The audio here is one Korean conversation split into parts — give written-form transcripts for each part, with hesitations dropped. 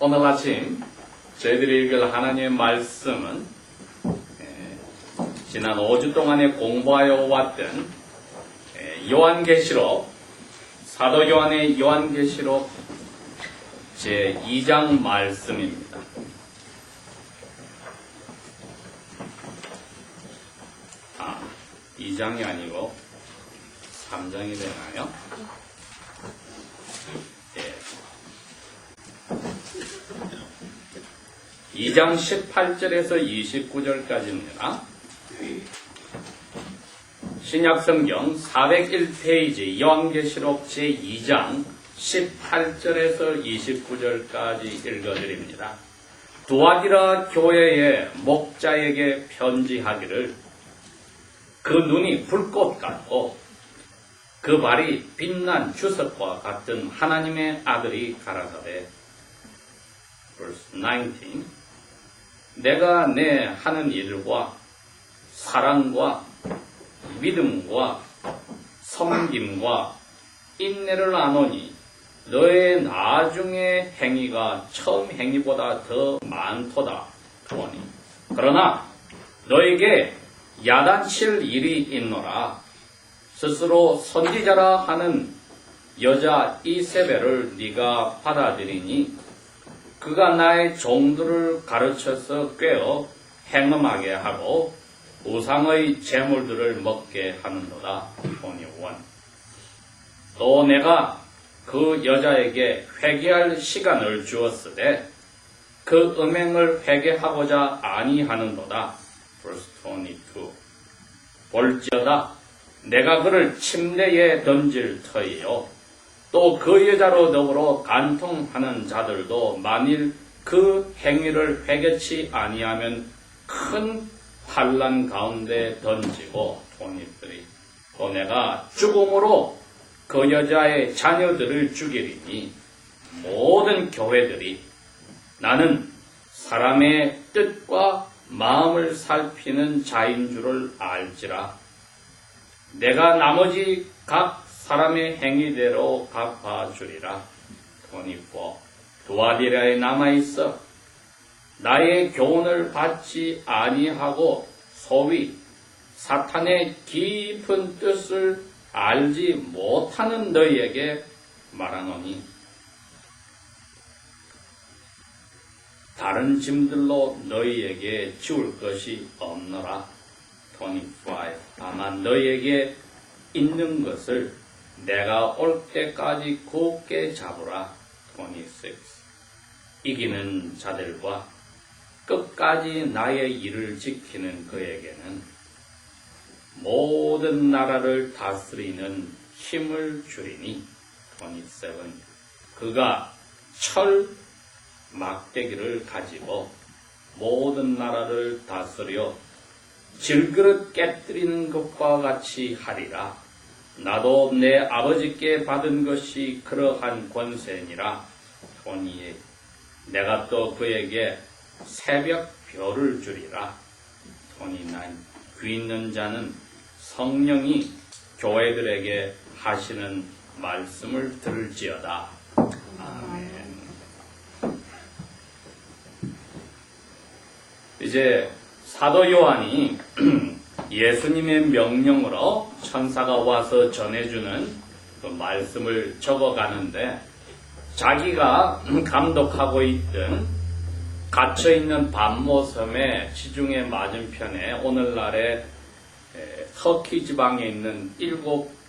오늘 아침 저희들이 읽을 하나님의 말씀은 지난 5주 동안에 공부하여 왔던 요한계시록, 사도 요한의 요한계시록 제2장 말씀입니다. 2장이 아니고 3장이 되나요? 2장 18절에서 29절까지입니다. 신약성경 401페이지 요한계시록 제2장 18절에서 29절까지 읽어드립니다. 두아디라 교회의 목자에게 편지하기를 그 눈이 불꽃 같고 그 발이 빛난 주석과 같은 하나님의 아들이 가라사대 verse 19 내가 내 하는 일과 사랑과 믿음과 섬김과 인내를 아노니 너의 나중의 행위가 처음 행위보다 더 많도다 하오니 그러나 너에게 야단칠 일이 있노라. 스스로 선지자라 하는 여자 이세벨을 네가 받아들이니 그가 나의 종들을 가르쳐서 꿰어 행음하게 하고 우상의 제물들을 먹게 하는도다. 21. 또 내가 그 여자에게 회개할 시간을 주었으되 그 음행을 회개하고자 아니하는도다. verse 22. 볼지어다 내가 그를 침대에 던질 터이요 또 그 여자로 더불어 간통하는 자들도 만일 그 행위를 회개치 아니하면 큰 환난 가운데 던지고 23. 또 내가 죽음으로 그 여자의 자녀들을 죽이리니 모든 교회들이 나는 사람의 뜻과 마음을 살피는 자인 줄을 알지라. 내가 나머지 각 사람의 행위대로 갚아주리라. 24. 두아디라에 남아있어 나의 교훈을 받지 아니하고 소위 사탄의 깊은 뜻을 알지 못하는 너희에게 말하노니 다른 짐들로 너희에게 지울 것이 없노라. 25. 다만 너희에게 있는 것을 내가 올 때까지 굳게 잡으라. 26. 이기는 자들과 끝까지 나의 일을 지키는 그에게는 모든 나라를 다스리는 힘을 주리니. 27. 그가 철 막대기를 가지고 모든 나라를 다스려 질그릇 깨뜨리는 것과 같이 하리라. 나도 내 아버지께 받은 것이 그러한 권세니라. 28. 내가 또 그에게 새벽 별을 주리라. 29. 귀 있는 자는 성령이 교회들에게 하시는 말씀을 들을지어다. 아멘. 이제 사도 요한이 예수님의 명령으로 천사가 와서 전해주는 그 말씀을 적어가는데 자기가 감독하고 있던 갇혀있는 반모섬의 지중해 맞은편에 오늘날의 터키 지방에 있는 7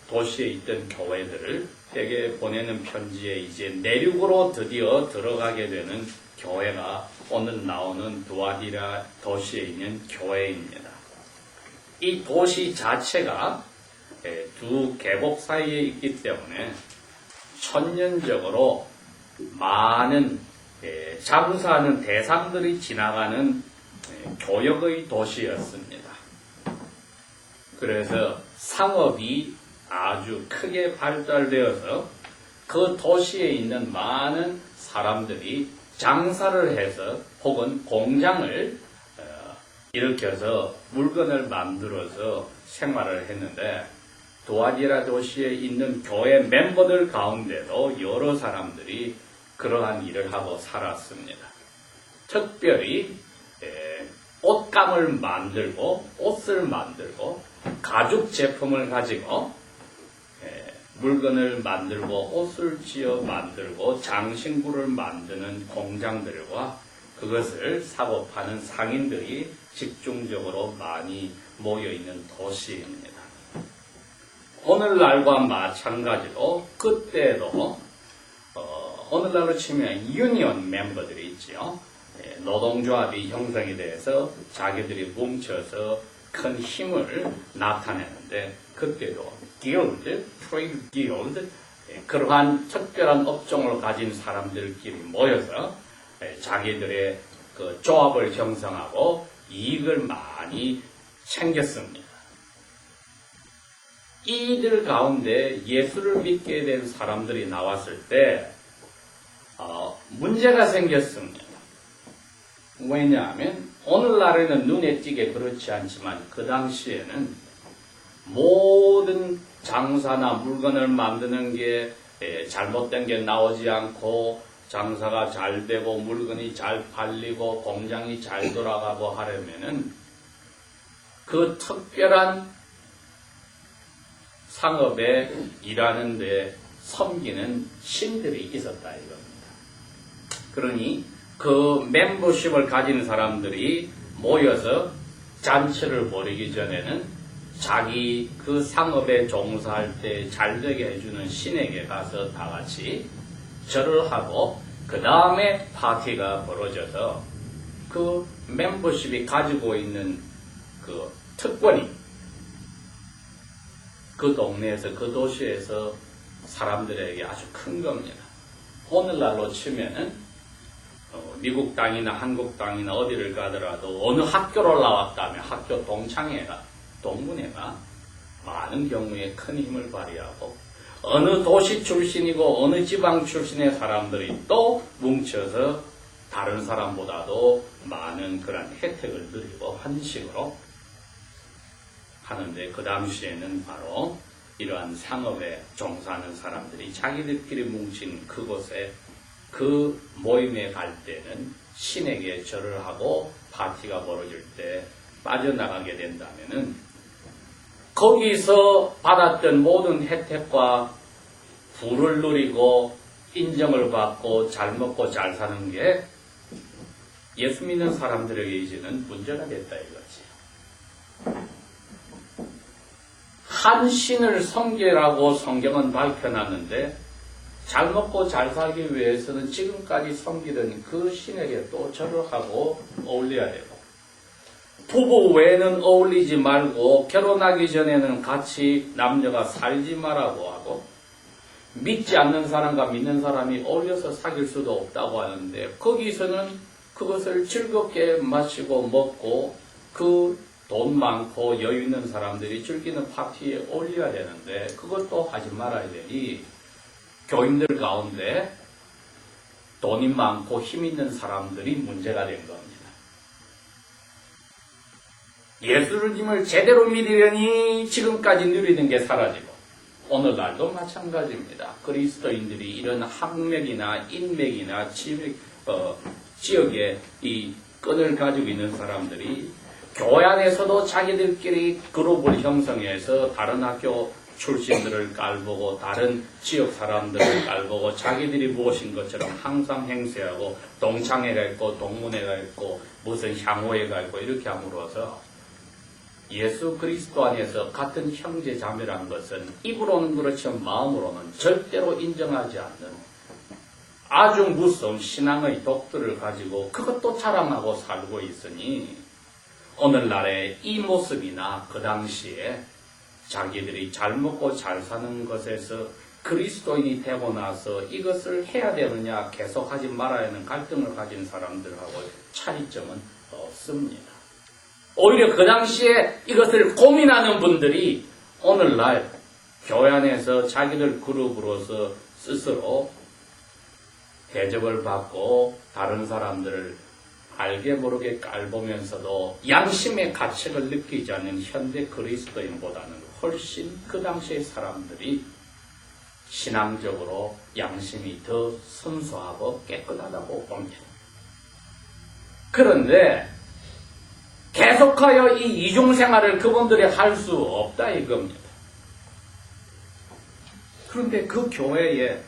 도시에 있던 교회들을 에게 보내는 편지에 이제 내륙으로 드디어 들어가게 되는 교회가 오늘 나오는 두아디라 도시에 있는 교회입니다. 이 도시 자체가 두 계곡 사이에 있기 때문에 천년적으로 많은 장사하는 대상들이 지나가는 교역의 도시였습니다. 그래서 상업이 아주 크게 발달되어서 그 도시에 있는 많은 사람들이 장사를 해서 혹은 공장을 일으켜서 물건을 만들어서 생활을 했는데 두아디라 도시에 있는 교회 멤버들 가운데도 여러 사람들이 그러한 일을 하고 살았습니다. 특별히 옷감을 만들고 옷을 만들고 가죽 제품을 가지고 물건을 만들고 옷을 지어 만들고 장신구를 만드는 공장들과 그것을 사고 파는 상인들이 집중적으로 많이 모여있는 도시입니다. 오늘날과 마찬가지로 그때도 오늘날로 치면 유니온 멤버들이 있지요. 노동조합이 형성이 돼서 자기들이 뭉쳐서 큰 힘을 나타내는데 그때도 길드, 트레이드 길드, 그러한 특별한 업종을 가진 사람들끼리 모여서 자기들의 그 조합을 형성하고 이익을 많이 챙겼습니다. 이들 가운데 예수를 믿게 된 사람들이 나왔을 때 문제가 생겼습니다. 왜냐하면 오늘날에는 눈에 띄게 그렇지 않지만 그 당시에는 모든 장사나 물건을 만드는 게 잘못된 게 나오지 않고 장사가 잘 되고 물건이 잘 팔리고 공장이 잘 돌아가고 하려면은 그 특별한 상업에 일하는데 섬기는 신들이 있었다 이겁니다. 그러니 그 멤버십을 가진 사람들이 모여서 잔치를 벌이기 전에는 자기 그 상업에 종사할 때 잘되게 해주는 신에게 가서 다 같이 절을 하고 그 다음에 파티가 벌어져서 그 멤버십이 가지고 있는 그 특권이 그 동네에서 그 도시에서 사람들에게 아주 큰 겁니다. 오늘날로 치면은 미국 땅이나 한국 땅이나 어디를 가더라도 어느 학교를 나왔다면 학교 동문회가 많은 경우에 큰 힘을 발휘하고 어느 도시 출신이고 어느 지방 출신의 사람들이 또 뭉쳐서 다른 사람보다도 많은 그런 혜택을 누리고 한 식으로 하는데 그 당시에는 바로 이러한 상업에 종사하는 사람들이 자기들끼리 뭉친 그곳에 그 모임에 갈 때는 신에게 절을 하고 파티가 벌어질 때 빠져나가게 된다면은 거기서 받았던 모든 혜택과 부를 누리고 인정을 받고 잘 먹고 잘 사는 게 예수 믿는 사람들에게 이제는 문제가 됐다 이거지. 한 신을 섬기라고 성경은 밝혀놨는데 잘 먹고 잘 살기 위해서는 지금까지 섬기던 그 신에게 또 절을 하고 어울려야 되고 부부 외에는 어울리지 말고 결혼하기 전에는 같이 남녀가 살지 말라고 하고 믿지 않는 사람과 믿는 사람이 어울려서 사귈 수도 없다고 하는데 거기서는 그것을 즐겁게 마시고 먹고 그 돈 많고 여유 있는 사람들이 즐기는 파티에 어울려야 되는데 그것도 하지 말아야 되니 교인들 가운데 돈이 많고 힘 있는 사람들이 문제가 된 겁니다. 예수님을 제대로 믿으려니 지금까지 누리는 게 사라지고 오늘날도 마찬가지입니다. 그리스도인들이 이런 학맥이나 인맥이나 지역에 이 끈을 가지고 있는 사람들이 교회 안에서도 자기들끼리 그룹을 형성해서 다른 학교 출신들을 깔보고 다른 지역 사람들을 깔보고 자기들이 무엇인 것처럼 항상 행세하고 동창회가 있고 동문회가 있고 무슨 향호회가 있고 이렇게 함으로써 예수 그리스도 안에서 같은 형제 자매라는 것은 입으로는 그렇지만 마음으로는 절대로 인정하지 않는 아주 무서운 신앙의 독들을 가지고 그것도 자랑하고 살고 있으니 오늘날의 이 모습이나 그 당시에 자기들이 잘 먹고 잘 사는 것에서 그리스도인이 되고 나서 이것을 해야 되느냐 계속하지 말아야 하는 갈등을 가진 사람들하고 차이점은 없습니다. 오히려 그 당시에 이것을 고민하는 분들이 오늘날 교회 안에서 자기들 그룹으로서 스스로 대접을 받고 다른 사람들을 알게 모르게 깔보면서도 양심의 가책을 느끼지 않는 현대 그리스도인보다는 훨씬 그 당시의 사람들이 신앙적으로 양심이 더 순수하고 깨끗하다고 봅니다. 그런데 계속하여 이 이중생활을 그분들이 할 수 없다 이겁니다. 그런데 그 교회에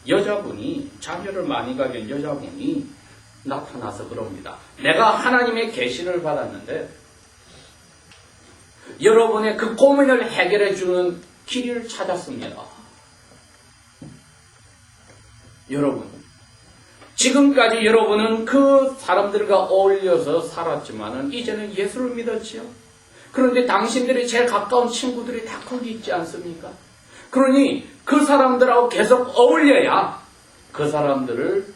여자분이, 자녀를 많이 가진 여자분이 나타나서 그럽니다. 내가 하나님의 계시를 받았는데 여러분의 그 고민을 해결해 주는 길을 찾았습니다. 여러분, 지금까지 여러분은 그 사람들과 어울려서 살았지만은 이제는 예수를 믿었지요. 그런데 당신들이 제일 가까운 친구들이 다 거기 있지 않습니까? 그러니 그 사람들하고 계속 어울려야 그 사람들을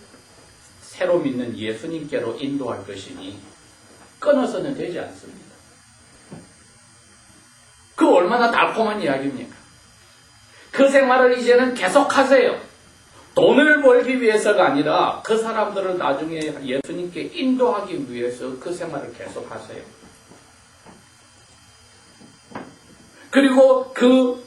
새로 믿는 예수님께로 인도할 것이니 끊어서는 되지 않습니다. 그 얼마나 달콤한 이야기입니까? 그 생활을 이제는 계속하세요. 돈을 벌기 위해서가 아니라 그 사람들을 나중에 예수님께 인도하기 위해서 그 생활을 계속하세요. 그리고 그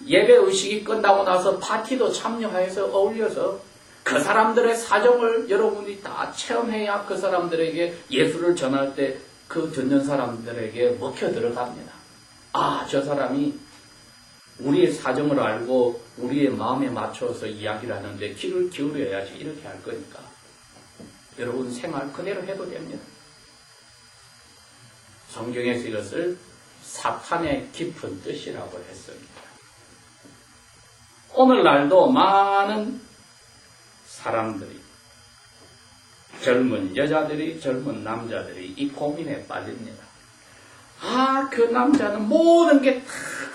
예배 의식이 끝나고 나서 파티도 참여해서 어울려서 그 사람들의 사정을 여러분이 다 체험해야 그 사람들에게 예수를 전할 때 그 듣는 사람들에게 먹혀 들어갑니다. 아, 저 사람이 우리의 사정을 알고 우리의 마음에 맞춰서 이야기를 하는데 귀를 기울여야지 이렇게 할 거니까 여러분 생활 그대로 해도 됩니다. 성경에서 이것을 사탄의 깊은 뜻이라고 했습니다. 오늘날도 많은 사람들이, 젊은 여자들이, 젊은 남자들이 이 고민에 빠집니다. 아, 그 남자는 모든 게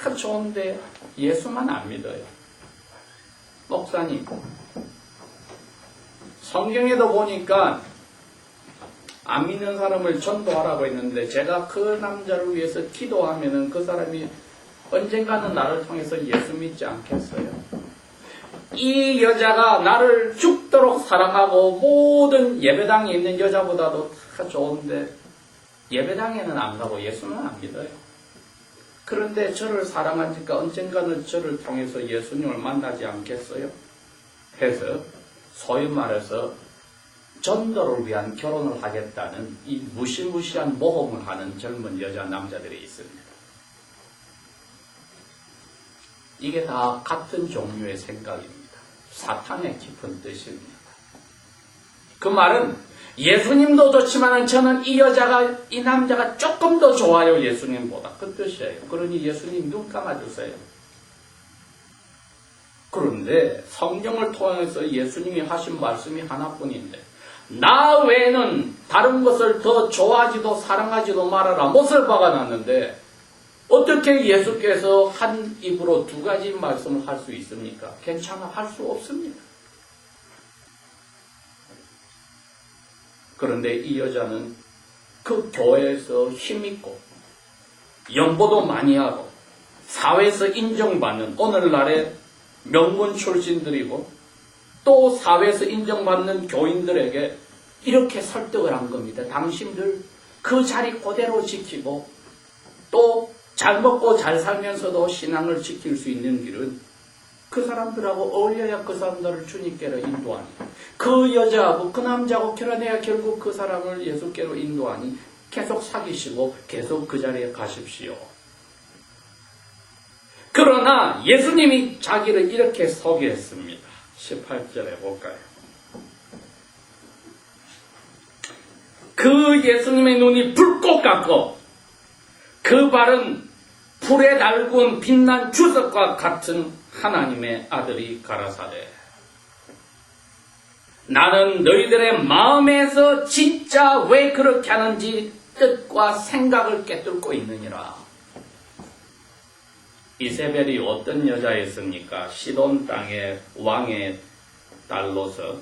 다 좋은데 예수만 안 믿어요. 목사님, 성경에도 보니까 안 믿는 사람을 전도하라고 했는데 제가 그 남자를 위해서 기도하면은 그 사람이 언젠가는 나를 통해서 예수 믿지 않겠어요? 이 여자가 나를 죽도록 사랑하고 모든 예배당에 있는 여자보다도 다 좋은데 예배당에는 안 가고 예수는 안 믿어요. 그런데 저를 사랑하니까 언젠가는 저를 통해서 예수님을 만나지 않겠어요? 해서 소위 말해서 전도를 위한 결혼을 하겠다는 이 무시무시한 모험을 하는 젊은 여자 남자들이 있습니다. 이게 다 같은 종류의 생각입니다. 사탄의 깊은 뜻입니다. 그 말은 예수님도 좋지만 저는 이 여자가, 이 남자가 조금 더 좋아요, 예수님보다. 그 뜻이에요. 그러니 예수님 눈 감아주세요. 그런데 성경을 통해서 예수님이 하신 말씀이 하나뿐인데 나 외에는 다른 것을 더 좋아하지도 사랑하지도 말아라. 못을 박아놨는데 어떻게 예수께서 한 입으로 두 가지 말씀을 할 수 있습니까? 괜찮아, 할 수 없습니다. 그런데 이 여자는 그 교회에서 힘있고 연보도 많이 하고 사회에서 인정받는 오늘날의 명문 출신들이고 또 사회에서 인정받는 교인들에게 이렇게 설득을 한 겁니다. 당신들 그 자리 그대로 지키고 또 잘 먹고 잘 살면서도 신앙을 지킬 수 있는 길은 그 사람들하고 어울려야 그 사람들을 주님께로 인도하니 그 여자하고 그 남자하고 결혼해야 결국 그 사람을 예수께로 인도하니 계속 사귀시고 계속 그 자리에 가십시오. 그러나 예수님이 자기를 이렇게 소개했습니다. 18절에 볼까요? 그 예수님의 눈이 불꽃 같고 그 발은 불에 달군 빛난 주석과 같은 하나님의 아들이 가라사대 나는 너희들의 마음에서 진짜 왜 그렇게 하는지 뜻과 생각을 꿰뚫고 있느니라. 이세벨이 어떤 여자였습니까? 시돈 땅의 왕의 딸로서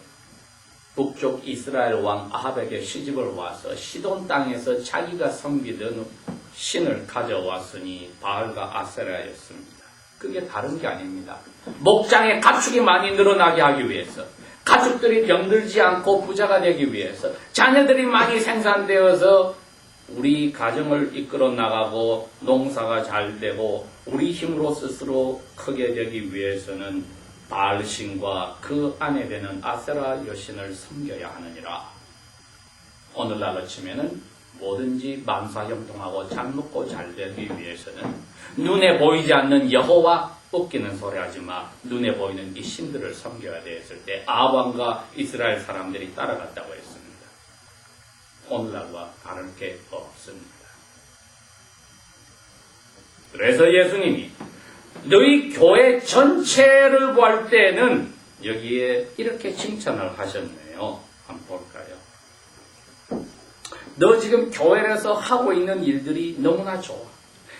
북쪽 이스라엘 왕 아합에게 시집을 와서 시돈 땅에서 자기가 섬기던 신을 가져왔으니 바알과 아세라였습니다. 그게 다른 게 아닙니다. 목장에 가축이 많이 늘어나게 하기 위해서, 가축들이 병들지 않고 부자가 되기 위해서, 자녀들이 많이 생산되어서 우리 가정을 이끌어 나가고 농사가 잘 되고 우리 힘으로 스스로 크게 되기 위해서는 바알신과 그 아내 되는 아세라 여신을 섬겨야 하느니라. 오늘날로 치면은 뭐든지 만사형통하고 잘 먹고 잘 되기 위해서는 눈에 보이지 않는 여호와 웃기는 소리 하지 마. 눈에 보이는 이 신들을 섬겨야 되었을 때 아합왕과 이스라엘 사람들이 따라갔다고 했습니다. 오늘날과 다를 게 없습니다. 그래서 예수님이 너희 교회 전체를 볼 때는 여기에 이렇게 칭찬을 하셨네요. 한번 볼까요? 너 지금 교회에서 하고 있는 일들이 너무나 좋아.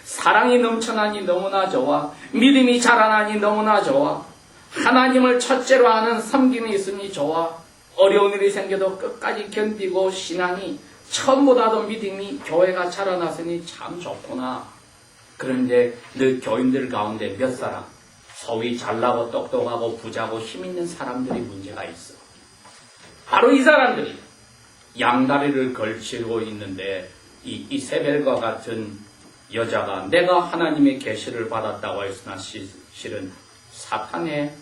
사랑이 넘쳐나니 너무나 좋아. 믿음이 자라나니 너무나 좋아. 하나님을 첫째로 하는 섬김이 있으니 좋아. 어려운 일이 생겨도 끝까지 견디고 신앙이 처음보다도 믿음이 교회가 자라났으니 참 좋구나. 그런데 너 교인들 가운데 몇 사람 소위 잘나고 똑똑하고 부자고 힘있는 사람들이 문제가 있어. 바로 이 사람들이 양다리를 걸치고 있는데 이 이세벨과 같은 여자가 내가 하나님의 계시를 받았다고 했으나 실은 사탄의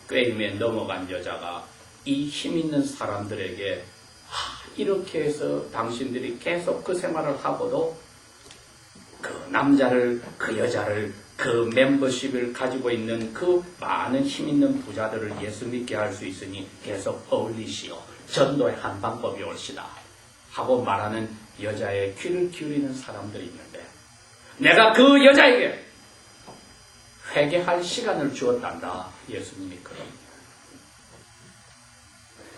꾀임에 넘어간 여자가 이 힘있는 사람들에게 이렇게 해서 당신들이 계속 그 생활을 하고도 그 남자를, 그 여자를, 그 멤버십을 가지고 있는 그 많은 힘있는 부자들을 예수 믿게 할 수 있으니 계속 어울리시오. 전도의 한 방법이 옳시다. 하고 말하는 여자의 귀를 기울이는 사람들이 있는데 내가 그 여자에게 회개할 시간을 주었단다. 예수님이 그럽니다.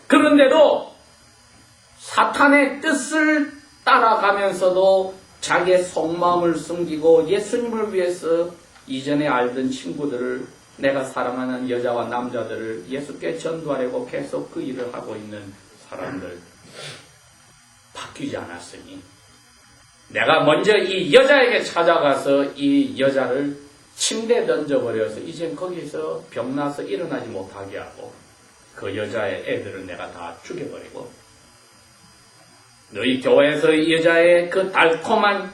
그런데도 사탄의 뜻을 따라가면서도 자기의 속마음을 숨기고 예수님을 위해서 이전에 알던 친구들을 내가 사랑하는 여자와 남자들을 예수께 전도하려고 계속 그 일을 하고 있는 사람들 바뀌지 않았으니 내가 먼저 이 여자에게 찾아가서 이 여자를 침대에 던져버려서 이젠 거기서 병나서 일어나지 못하게 하고 그 여자의 애들을 내가 다 죽여버리고 너희 교회에서 이 여자의 그 달콤한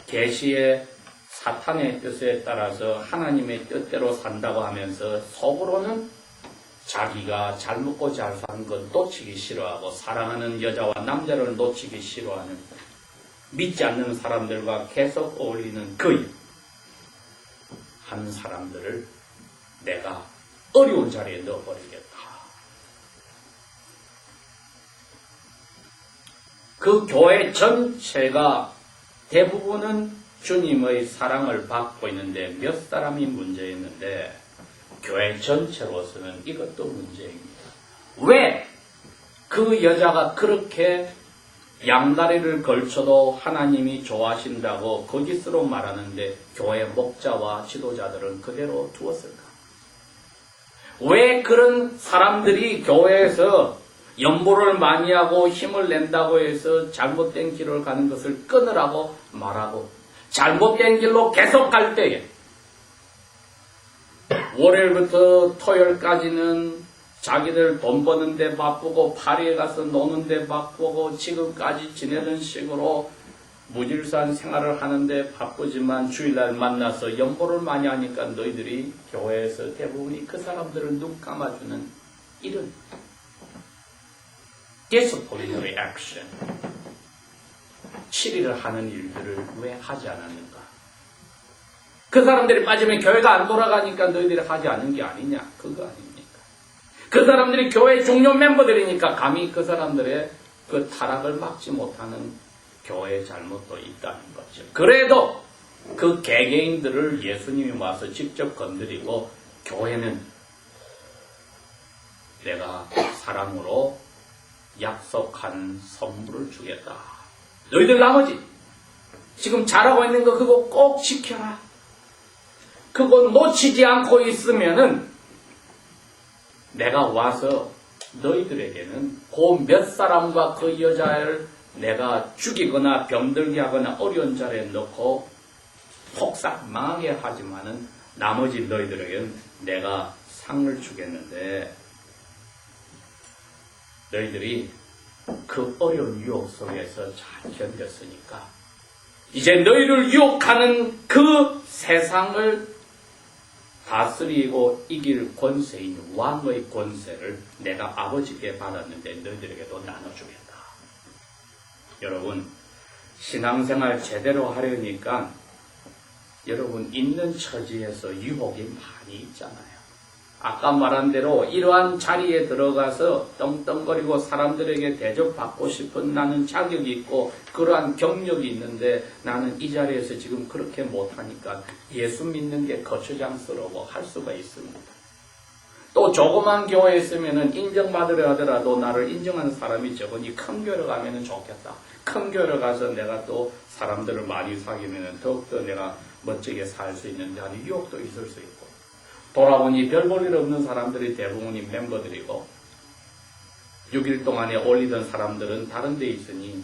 계시의 사탄의 뜻에 따라서 하나님의 뜻대로 산다고 하면서 속으로는 자기가 잘 먹고 잘 사는 건 놓치기 싫어하고 사랑하는 여자와 남자를 놓치기 싫어하는 믿지 않는 사람들과 계속 어울리는 그 한 사람들을 내가 어려운 자리에 넣어버리겠다. 그 교회 전체가 대부분은 주님의 사랑을 받고 있는데 몇 사람이 문제였는데 교회 전체로서는 이것도 문제입니다. 왜 그 여자가 그렇게 양다리를 걸쳐도 하나님이 좋아하신다고 거짓으로 말하는데 교회 목자와 지도자들은 그대로 두었을까? 왜 그런 사람들이 교회에서 연보를 많이 하고 힘을 낸다고 해서 잘못된 길을 가는 것을 끊으라고 말하고 잘못된 길로 계속 갈 때에 월요일부터 토요일까지는 자기들 돈 버는 데 바쁘고 파리에 가서 노는 데 바쁘고 지금까지 지내는 식으로 무질서한 생활을 하는데 바쁘지만 주일날 만나서 연보를 많이 하니까 너희들이 교회에서 대부분이 그 사람들을 눈 감아주는 이런 disciplinary action 7일을 하는 일들을 왜 하지 않았는가? 그 사람들이 빠지면 교회가 안 돌아가니까 너희들이 하지 않은 게 아니냐? 그거 아닙니까? 그 사람들이 교회 중요 멤버들이니까 감히 그 사람들의 그 타락을 막지 못하는 교회의 잘못도 있다는 거죠. 그래도 그 개개인들을 예수님이 와서 직접 건드리고 교회는 내가 사랑으로 약속한 선물을 주겠다. 너희들 나머지 지금 잘하고 있는 거 그거 꼭 지켜라. 그거 놓치지 않고 있으면은 내가 와서 너희들에게는 그 몇 사람과 그 여자를 내가 죽이거나 병들게 하거나 어려운 자리에 넣고 폭삭 망하게 하지만은 나머지 너희들에게는 내가 상을 주겠는데 너희들이 그 어려운 유혹 속에서 잘 견뎠으니까 이제 너희를 유혹하는 그 세상을 다스리고 이길 권세인 왕의 권세를 내가 아버지께 받았는데 너희들에게도 나눠주겠다. 여러분, 신앙생활 제대로 하려니까 여러분 있는 처지에서 유혹이 많이 있잖아요. 아까 말한 대로 이러한 자리에 들어가서 떵떵거리고 사람들에게 대접받고 싶은 나는 자격이 있고 그러한 경력이 있는데 나는 이 자리에서 지금 그렇게 못하니까 예수 믿는 게 거추장스러워 할 수가 있습니다. 또 조그만 교회에 있으면 인정받으려 하더라도 나를 인정하는 사람이 적으니 큰 교회로 가면 좋겠다. 큰 교회로 가서 내가 또 사람들을 많이 사귀면 더욱더 내가 멋지게 살 수 있는데 하는 유혹도 있을 수 있고, 돌아보니 별 볼 일 없는 사람들이 대부분이 멤버들이고 6일 동안에 올리던 사람들은 다른 데 있으니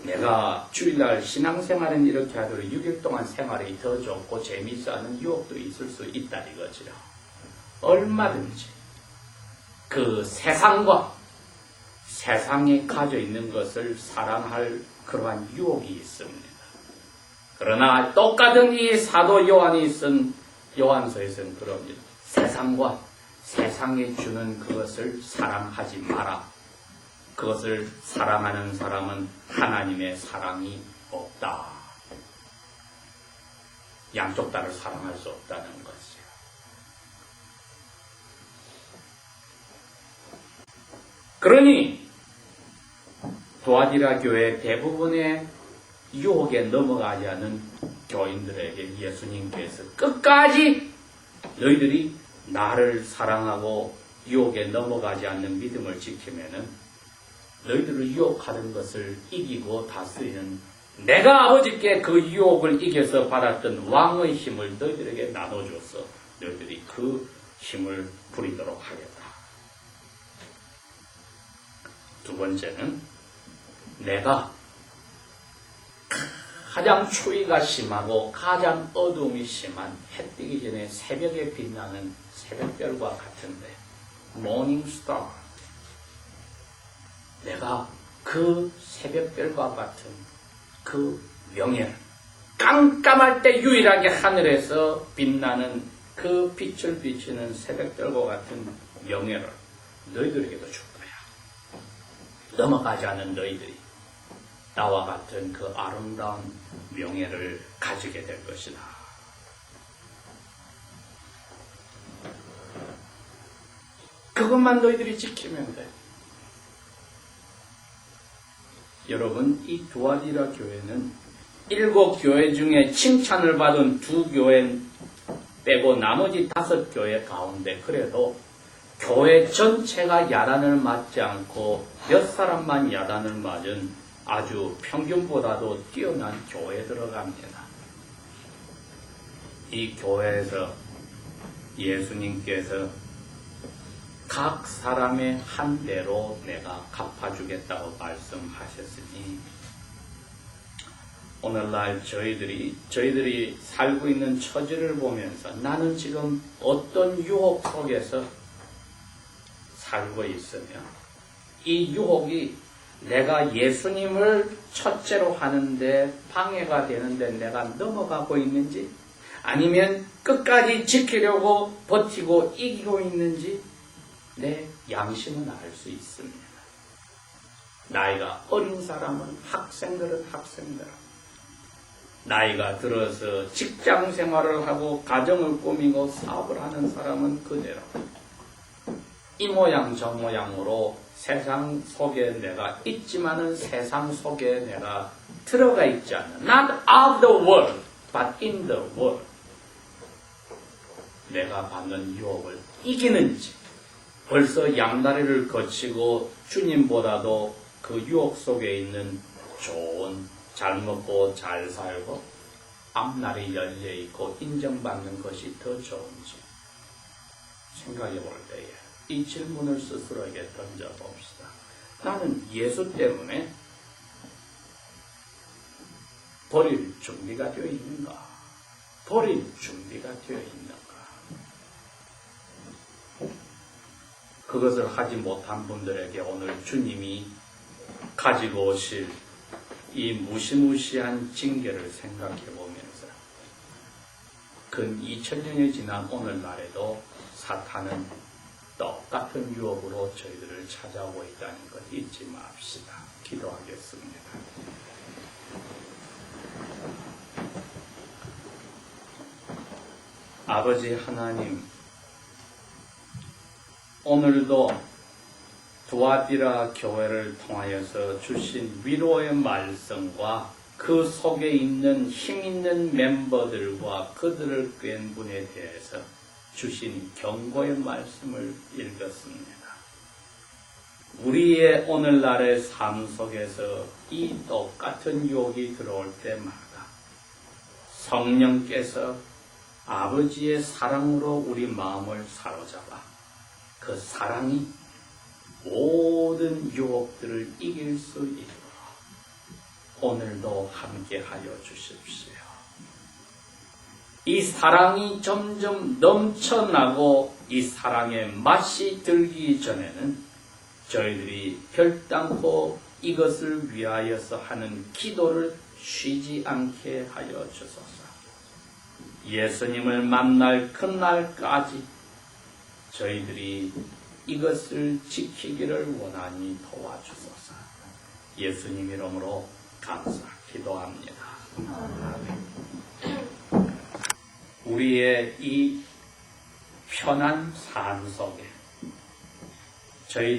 내가 주일날 신앙생활은 이렇게 하도록 6일 동안 생활이 더 좋고 재미있어 하는 유혹도 있을 수 있다 이거지요. 얼마든지 그 세상과 세상에 가져 있는 것을 사랑할 그러한 유혹이 있습니다. 그러나 똑같은 이 사도 요한이 쓴 요한서에서는 그럽니다. 세상과 세상에 주는 그것을 사랑하지 마라. 그것을 사랑하는 사람은 하나님의 사랑이 없다. 양쪽 다를 사랑할 수 없다는 것이죠. 그러니 두아디라 교회 대부분의 유혹에 넘어가지 않은 교인들에게 예수님께서 끝까지 너희들이 나를 사랑하고 유혹에 넘어가지 않는 믿음을 지키면은 너희들을 유혹하는 것을 이기고 다스리는 내가 아버지께 그 유혹을 이겨서 받았던 왕의 힘을 너희들에게 나눠줘서 너희들이 그 힘을 부리도록 하겠다. 두 번째는 내가 가장 추위가 심하고 가장 어두움이 심한 해 뜨기 전에 새벽에 빛나는 새벽별과 같은데 모닝 스타, 내가 그 새벽별과 같은 그 명예를 깜깜할 때 유일하게 하늘에서 빛나는 그 빛을 비치는 새벽별과 같은 명예를 너희들에게도 줄 거야. 넘어가지 않은 너희들이 나와 같은 그 아름다운 명예를 가지게 될 것이다. 그것만 너희들이 지키면 돼. 여러분, 이 두아디라 교회는 7교회 중에 칭찬을 받은 2교회 빼고 나머지 5교회 가운데 그래도 교회 전체가 야단을 맞지 않고 몇 사람만 야단을 맞은 아주 평균보다도 뛰어난 교회에 들어갑니다. 이 교회에서 예수님께서 각 사람의 한 대로 내가 갚아주겠다고 말씀하셨으니 오늘날 저희들이 살고 있는 처지를 보면서 나는 지금 어떤 유혹 속에서 살고 있으며 이 유혹이 내가 예수님을 첫째로 하는데 방해가 되는데 내가 넘어가고 있는지 아니면 끝까지 지키려고 버티고 이기고 있는지 내 양심은 알 수 있습니다. 나이가 어린 사람은 학생들은 나이가 들어서 직장 생활을 하고 가정을 꾸미고 사업을 하는 사람은 그대로 이 모양 저 모양으로 세상 속에 내가 있지만은 세상 속에 내가 들어가 있지 않는 not of the world but in the world 내가 받는 유혹을 이기는지 벌써 양다리를 거치고 주님보다도 그 유혹 속에 있는 좋은 잘 먹고 잘 살고 앞날이 열려있고 인정받는 것이 더 좋은지 생각해 볼 때에 이 질문을 스스로에게 던져봅시다. 나는 예수 때문에 버릴 준비가 되어 있는가? 버릴 준비가 되어 있는가? 그것을 하지 못한 분들에게 오늘 주님이 가지고 오실 이 무시무시한 징계를 생각해 보면서 근 2000년이 지난 오늘날에도 사탄은 똑같은 유혹으로 저희들을 찾아오고 있다는 것 잊지 맙시다. 기도하겠습니다. 아버지 하나님, 오늘도 두아디라 교회를 통하여서 주신 위로의 말씀과 그 속에 있는 힘 있는 멤버들과 그들을 뵌 분에 대해서 주신 경고의 말씀을 읽었습니다. 우리의 오늘날의 삶 속에서 이 똑같은 유혹이 들어올 때마다 성령께서 아버지의 사랑으로 우리 마음을 사로잡아 그 사랑이 모든 유혹들을 이길 수 있도록 오늘도 함께하여 주십시오. 이 사랑이 점점 넘쳐나고 이 사랑의 맛이 들기 전에는 저희들이 결단코 이것을 위하여서 하는 기도를 쉬지 않게 하여 주소서. 예수님을 만날 그날까지 저희들이 이것을 지키기를 원하니 도와주소서. 예수님 이름으로 감사 기도합니다. 우리의 이 편한 삶 속에 저희들이